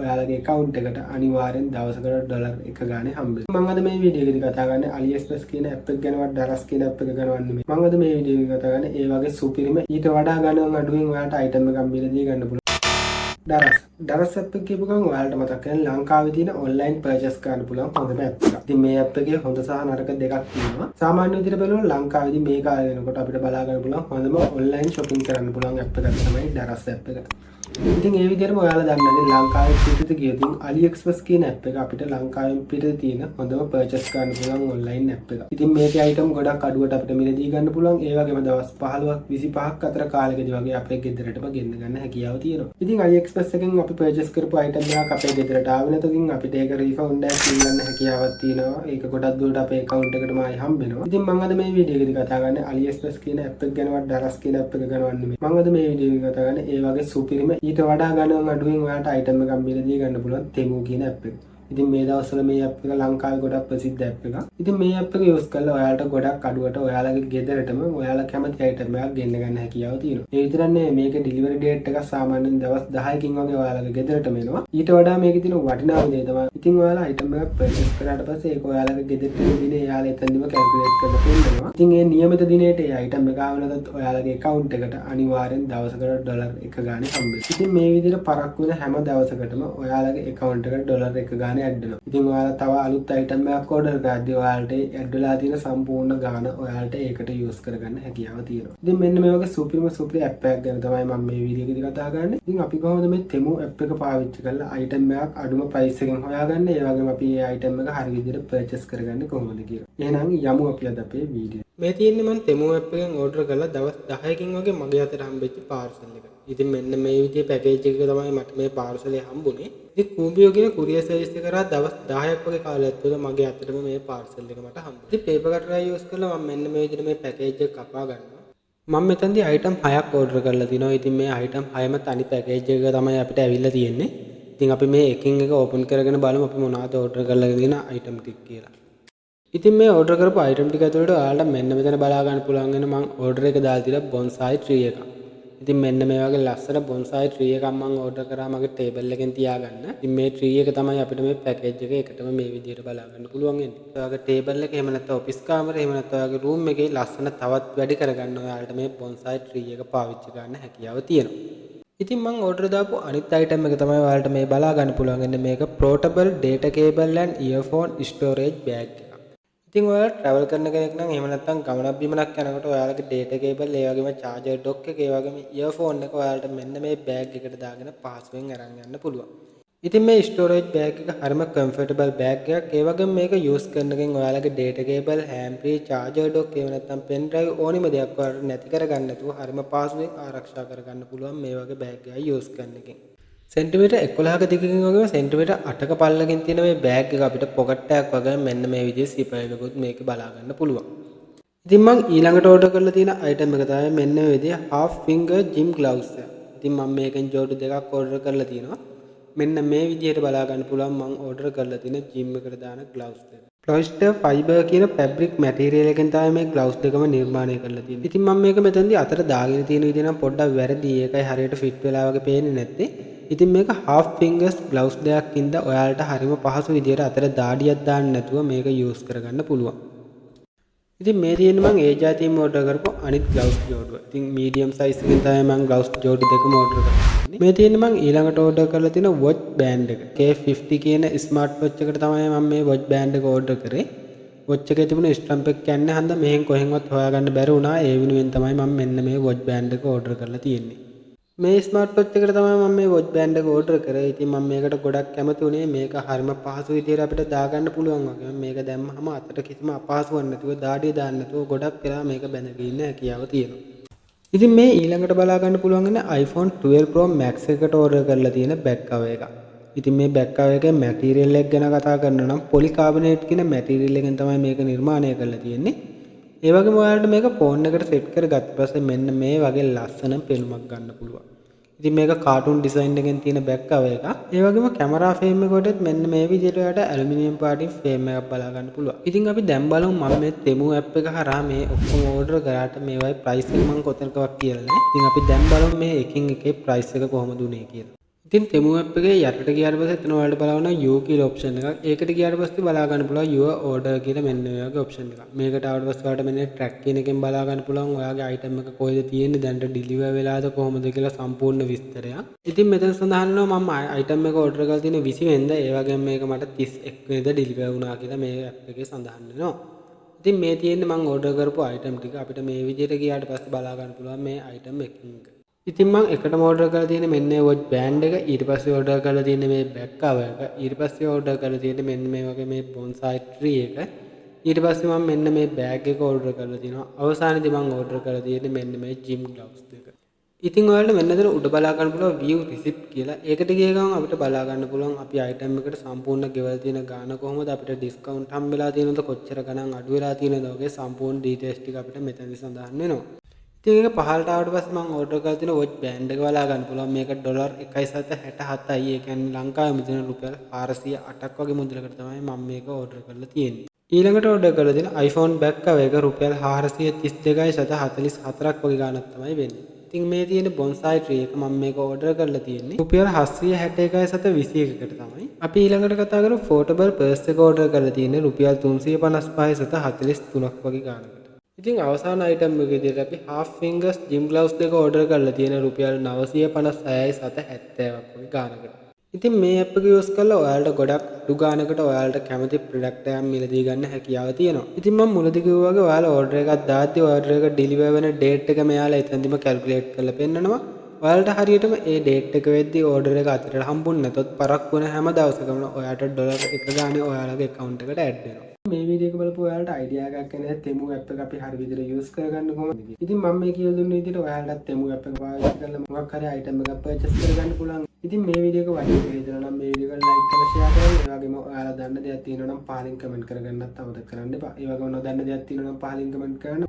ඔයාලගේ account එකට අනිවාර්යෙන් දවසකට ඩොලර් 1 ගානේ හම්බෙනවා. මම අද මේ වීඩියෝ එකේදී කතා කරන්නේ AliExpress කියන app එක ගැනවත් Daraz කියන app එක ගැනවත් නෙමෙයි. මම අද මේ වීඩියෝ එකේදී කතා කරන්නේ ඒ වගේ සුපිරිම ඊට වඩා ගණන් අඩුවෙන් ඔයාලට item එකක් මිලදී ගන්න පුළුවන් Daraz app එක කියපු ගමන් ඔයාලට මතක් වෙන්නේ ලංකාවේ තියෙන online purchase කරන්න පුළුවන් හොඳම app එකක්. ඉතින් මේ app එකේ හොඳ සහ නරක දෙකක් තියෙනවා. සාමාන්‍ය විදිහට බලනොත් ලංකාවේදී මේ කාලේ වෙනකොට අපිට බලා ගන්න පුළුවන් හොඳම online shopping කරන්න පුළුවන් app එකක් තමයි Daraz app එක. ඉතින් ඒ විදිහටම ඔයාලා දන්නවද ලංකාවේ පිටත ගියොත් AliExpress කියන app එක අපිට ලංකාවෙන් පිටත තියෙන හොඳම purchase කරන්න පුළුවන් online app එකක්. ඉතින් මේකේ item ගොඩක් අඩුවට අපිට මිලදී ගන්න පුළුවන්. ඒ වගේම දවස් 15ක් 25ක් අතර කාලෙකදී වගේ අපේ ගෙදරටම ගෙන්න ගන්න හැකියාව තියෙනවා. ඉතින් AliExpress එකෙන් අපි purchase කරපු item එකක් අපේ ගෙදරට ආවේ නැත්නම් අපිට ඒක refund එකක් දෙන්න හැකියාවක් තියෙනවා. ඒක ගොඩක් දුරට අපේ account එකටම ආයි හම්බෙනවා. ඉතින් මම අද මේ වීඩියෝ එකේදී කතා කරන්නේ AliExpress කියන app එක ගැනවත් Daraz කියන app එක ගැනවත් නෙමෙයි. මම අද මේ වීඩියෝ එකේදී කතා කරන්නේ ඒ වගේ සුපිරිම ඊට වඩා ගණන් අඩුවෙන් ඔයාලට item එකක් මිලදී ගන්න පුළුවන් Temu කියන app එක. ඉතින් මේ දවස්වල මේ app එක ලංකාවේ ගොඩක් ප්‍රසිද්ධ app එකක්. ඉතින් මේ app එක use කරලා ඔයාලට ගොඩක් අඩුවට ඔයාලගේ ගෙදරටම ඔයාලා කැමති item එකක් ගෙන්න ගන්න හැකියාව තියෙනවා. ඒ විතරක් නෙවෙයි මේකේ delivery date එක සාමාන්‍යයෙන් දවස් 10කින් වගේ ඔයාලගේ ගෙදරටම එනවා. ඊට වඩා මේකේ තියෙන වටිනාම දේ තමයි ඉතින් ඔයාලා item එකක් purchase කරාට පස්සේ ඒක ඔයාලගේ ගෙදරට එන දිනේ එයාලා එතනදිම calculate කරලා දෙන්නවා. ඉතින් ඒ නියමිත දිනේට ඒ item එක ආව නැත්නම් ඔයාලගේ account එකට අනිවාර්යෙන් දවසකට ඩොලර් 1 ගානේ හම්බෙනවා. ඉතින් මේ විදිහට පරක්කු වෙන හැම දවසකටම ඔයාලගේ account එකට ඩොලර් 1 ගානේ add වෙනවා. ඉතින් ඔයාලා තව අලුත් item එකක් order කරද්දී ඔයාලට add වෙලා තියෙන සම්පූර්ණ ගාන ඔයාලට ඒකට use කරගන්න හැකියාව තියෙනවා. ඉතින් මෙන්න මේ වගේ සුපිරි app එකක් ගැන තමයි මම මේ වීඩියෝ එකේදී කතා කරන්නේ. ඉතින් අපි කොහොමද මේ Temu app එක පාවිච්චි කරලා item එකක් අඩුම price එකෙන් හොයාගන්නේ? ඒ වගේම අපි මේ item එක හරි විදිහට purchase කරගන්නේ කොහොමද කියලා. එහෙනම් යමු අපි අද අපේ වීඩියෝ. මේ තියෙන්නේ මම Temu app එකෙන් order කරලා දවස් 10කින් වගේ මගේ අතට හම්බෙච්ච parcel එක. ඉතින් මෙන්න මේ විදිහේ package එකක තමයි මට මේ parcel එක හම්බුනේ. ඉතින් Kumbio කියන courier service එක කරා දවස් 10ක් වගේ කාලයක් තුළ මගේ අතටම මේ parcel එක මට හම්බුනේ. ඉතින් paper cutter use කරලා මම මෙන්න මේ විදිහට මේ package එක කපා ගන්නවා. මම මෙතනදී item 6ක් order කරලා තිනවා. ඉතින් මේ item 6ම තනි package එකක තමයි අපිට ඇවිල්ලා තියෙන්නේ. ඉතින් අපි මේ එකින් එක open කරගෙන බලමු අපි මොනවද order කරලා තියෙන item ටික කියලා. ඉතින් මේ order කරපු item ටික ඇතුළට ඔයාලට මෙන්න මෙතන බලා ගන්න පුළුවන් වෙන මම order එක දාලා තියලා bonsai tree එකක්. ඉතින් මෙන්න මේ වගේ ලස්සන bonsai tree එකක් මම order කරා මගේ table එකෙන් තියාගන්න. ඉතින් මේ tree එක තමයි අපිට මේ package එක එකටම මේ විදිහට බලා ගන්න පුළුවන් වෙන්නේ. ඔයාගේ table එක එහෙම නැත්නම් office කාමරේ එහෙම නැත්නම් ඔයාගේ room එකේ ලස්සන තවත් වැඩි කරගන්න ඔයාලට මේ bonsai tree එක පාවිච්චි කරන්න හැකියාව තියෙනවා. ඉතින් මම order දාපු අනිත් item එක තමයි ඔයාලට මේ බලා ගන්න පුළුවන් වෙන්නේ මේක portable data cable and earphone storage bag එක. ඉතින් ඔයාලා travel කරන කෙනෙක් නම් එහෙම නැත්නම් ගමනක් බිමනක් යනකොට ඔයාලගේ data cable ඒ වගේම charger dock එක ඒ වගේම earphone එක ඔයාලට මෙන්න මේ bag එකට දාගෙන පහසුවෙන් අරන් යන්න පුළුවන්. ඉතින් මේ storage bag එක හරිම comfortable bag එකක්. ඒ වගේම මේක use කරන එකෙන් ඔයාලගේ data cable, hand free, charger dock එහෙම නැත්නම් pen drive ඕනිම දෙයක් ඔයාලට නැති කරගන්න නැතුව හරිම පහසුවෙන් ආරක්ෂා කරගන්න පුළුවන් මේ වගේ bag එකක් use කරන එකෙන්. සෙන්ටිමීටර් 11ක දිගකින් වගේම සෙන්ටිමීටර් 8ක පළලකින් තියෙන මේ බෑග් එක අපිට පොකට් එකක් වගේ මෙන්න මේ විදිහේ සිපර් එකකුත් මේකේ බලා ගන්න පුළුවන්. ඉතින් මම ඊළඟට ඕඩර් කරලා තියෙන item එක තමයි මෙන්න මේ විදිහේ half finger gym gloves එක. ඉතින් මම මේකෙන් ජෝඩු දෙකක් ඕඩර් කරලා තියෙනවා. මෙන්න මේ විදිහට බලා ගන්න පුළුවන් මම ඕඩර් කරලා තියෙන gym එකට දාන gloves දෙක. Polyester fiber කියන fabric material එකෙන් තමයි මේ gloves දෙකම නිර්මාණය කරලා තියෙන්නේ. ඉතින් මම මේක මෙතනදී අතට දාගෙන තියෙන විදිහ නම් පොඩ්ඩක් වැරදි. ඒකයි හරියට fit වෙලා වගේ පේන්නේ නැත්තේ. ඉතින් මේක half fingers gloves දෙකක් ඉඳ ඔයාලට හරිම පහසු විදියට අතට දාඩියක් දාන්න නැතුව මේක use කරගන්න පුළුවන්. ඉතින් මේ තියෙන්නේ මම ඒ જાතියෙම order කරපු අනිත් gloves ජෝඩුව. ඉතින් medium size එකෙන් තමයි මම gloves ජෝඩු දෙකම order කරන්නේ. මේ තියෙන්නේ මම ඊළඟට order කරලා තියෙන watch band එක. K50 කියන smart watch එකට තමයි මම මේ watch band එක order කරේ. watch එකේ තිබුණ stamp එක කියන්නේ හන්ද මෙහෙන් කොහෙන්වත් හොයාගන්න බැරි වුණා. ඒ වෙනුවෙන් තමයි මම මෙන්න මේ watch band එක order කරලා තියෙන්නේ. මේ ස්මාර්ට් වොච් එකට තමයි මම මේ වොච් බෑන්ඩ් එක ඕඩර් කරේ. ඉතින් මම මේකට ගොඩක් කැමති උනේ මේක හරිම පහසු විදියට අපිට දාගන්න පුළුවන් වගේ. මේක දැම්මම අතට කිසිම අපහසුවක් නැතුව දාඩිය දාන්න නැතුව ගොඩක් වෙලා මේක බැඳගෙන ඉන්න හැකියාව තියෙනවා. ඉතින් මේ ඊළඟට බලා ගන්න පුළුවන් ඉන්නේ iPhone 12 Pro Max එකට ඕඩර් කරලා තියෙන බෑක් කවර් එක. ඉතින් මේ බෑක් කවර් එකේ මැටීරියල් එක ගැන කතා කරනවා නම් පොලිකාබනේට් කියන මැටීරියල් එකෙන් තමයි මේක නිර්මාණය කරලා තියෙන්නේ. ඒ වගේම ඔයාලට මේක ෆෝන් එකට සෙට් කරගත්ත පස්සේ මෙන්න මේ වගේ ලස්සන පෙනුමක් ගන්න පුළුවන්. ඉතින් මේක කාටුන් ඩිසයින් එකෙන් තියෙන බෑක් කවර් එකක්. ඒ වගේම කැමරා ෆ්‍රේම් එකකටත් මෙන්න මේ විදිහට ඔයාලට ඇලුමිනියම් පාටින් ෆ්‍රේම් එකක් බලා ගන්න පුළුවන්. ඉතින් අපි දැන් බලමු මම මේ Temu app එක හරහා මේ ඔක්කොම ඕඩර් කරාට මේවයි ප්‍රයිස් එක මම කොතනකවත් කියලා නැහැ. ඉතින් අපි දැන් බලමු මේ එකින් එකේ ප්‍රයිස් එක කොහොමද උනේ කියලා. ඉතින් තෙමු ඇප් එකේ යටට ගියාට පස්සේ එතන ඔයාලට බලන්න you කියලා ඔප්ෂන් එකක්. ඒකට ගියාට පස්සේ බලා ගන්න පුළුවන් your order කියලා මෙන්න මේ වගේ ඔප්ෂන් එකක්. මේකට ආවට පස්සේ ඔයාලට මෙන්න track කියන එකෙන් බලා ගන්න පුළුවන් ඔයාගේ item එක කොහෙද තියෙන්නේ, දැන්ට deliver වෙලාද කොහොමද කියලා සම්පූර්ණ විස්තරයක්. ඉතින් මෙතන සඳහන් වෙනවා මම item එක order කරලා තියෙන්නේ 20 වෙනිදා. ඒ වගේම මේක මට 31 වෙනිදා deliver වුණා කියලා මේ app එකේ සඳහන් වෙනවා. ඉතින් මේ තියෙන්නේ මම order කරපු item ටික. අපිට මේ විදිහට ගියාට පස්සේ බලා ගන්න පුළුවන් මේ item එකකින් එක. ඉතින් මම එකටම order කරලා තියෙන්නේ මෙන්න මේ watch band එක. ඊට පස්සේ order කරලා තියෙන්නේ මේ back cover එක. ඊට පස්සේ order කරලා තියෙන්නේ මෙන්න මේ වගේ මේ bonsai tree එක. ඊට පස්සේ මම මෙන්න මේ bag එක order කරලා තියෙනවා. අවසානයේදී මම order කරලා තියෙන්නේ මෙන්න මේ gym gloves දෙක. ඉතින් ඔයාලට මෙන්න මෙතන උඩ බලා ගන්න පුළුවන් view receipt කියලා. ඒකට ගිය ගමන් අපිට බලා ගන්න පුළුවන් අපි item එකට සම්පූර්ණ ගෙවල් තියෙන ගාණ කොහොමද, අපිට discount හම්බෙලා තියෙනවද, කොච්චර ගණන් අඩු වෙලා තියෙනවද වගේ සම්පූර්ණ details ටික අපිට මෙතනදි සඳහන් වෙනවා. ඉතින් ඒක පහළට ආවට පස්සේ මම order කරලා තියෙන watch band එක බලා ගන්න පුළුවන්. මේක $1.67.67යි. ඒ කියන්නේ ලංකාවේ මුදල රුපියල් 408ක් වගේ මුදලකට තමයි මම මේක order කරලා තියෙන්නේ. ඊළඟට order කරලා තියෙන iPhone back cover එක රුපියල් 432.44ක් වගේ ගාණක් තමයි වෙන්නේ. ඉතින් මේ තියෙන bonsai tree එක මම මේක order කරලා තියෙන්නේ රුපියල් 761.21කට තමයි. අපි ඊළඟට කතා කරමු foldable purse එක order කරලා තියෙන්නේ රුපියල් 355.43ක් වගේ ගාණකට. ඉතින් අවසාන item එක විදිහට අපි half fingers gym gloves දෙක order කරලා තියෙන රුපියල් 956.70ක් වගේ ගාණකට. ඉතින් මේ app එක use කරලා ඔයාලට ගොඩක් අඩු ගාණකට ඔයාලට කැමති product එකක් මිලදී ගන්න හැකියාව තියෙනවා. ඉතින් මම මුලදී කිව්වා වගේ ඔයාලා order එකක් දාද්දී order එක deliver වෙන date එක මෙයාලා එතනදිම calculate කරලා පෙන්නනවා. ඔයාලට හරියටම ඒ date එක වෙද්දී order එක අතට හම්බුනේ නැතොත් පරක්කු වෙන හැම දවසකම ඔයාලට ඩොලර් එක ගානේ ඔයාලගේ account එකට add වෙනවා. මේ වීඩියෝ එක බලපුවා ඔයාලට idea එකක් එන්නේ තෙමු app එක අපි හරි විදිහට use කරගන්න කොහොමද කියලා. ඉතින් මම මේ කියලා දුන්න විදිහට ඔයාලට තෙමු app එක පාවිච්චි කරලා මොකක් හරි item එකක් purchase කරගන්න පුළුවන්. ඉතින් මේ වීඩියෝ එක වටිනවා කියලා නම් මේ වීඩියෝ එක like කරලා share කරන්න. ඒ වගේම ඔයාලා දන්න දේවල් තියෙනවා නම් පහලින් comment කරගන්නත් අමතක කරන්න එපා. ඒ වගේම නොදන්න දේවල් තියෙනවා නම් පහලින් comment කරන්න.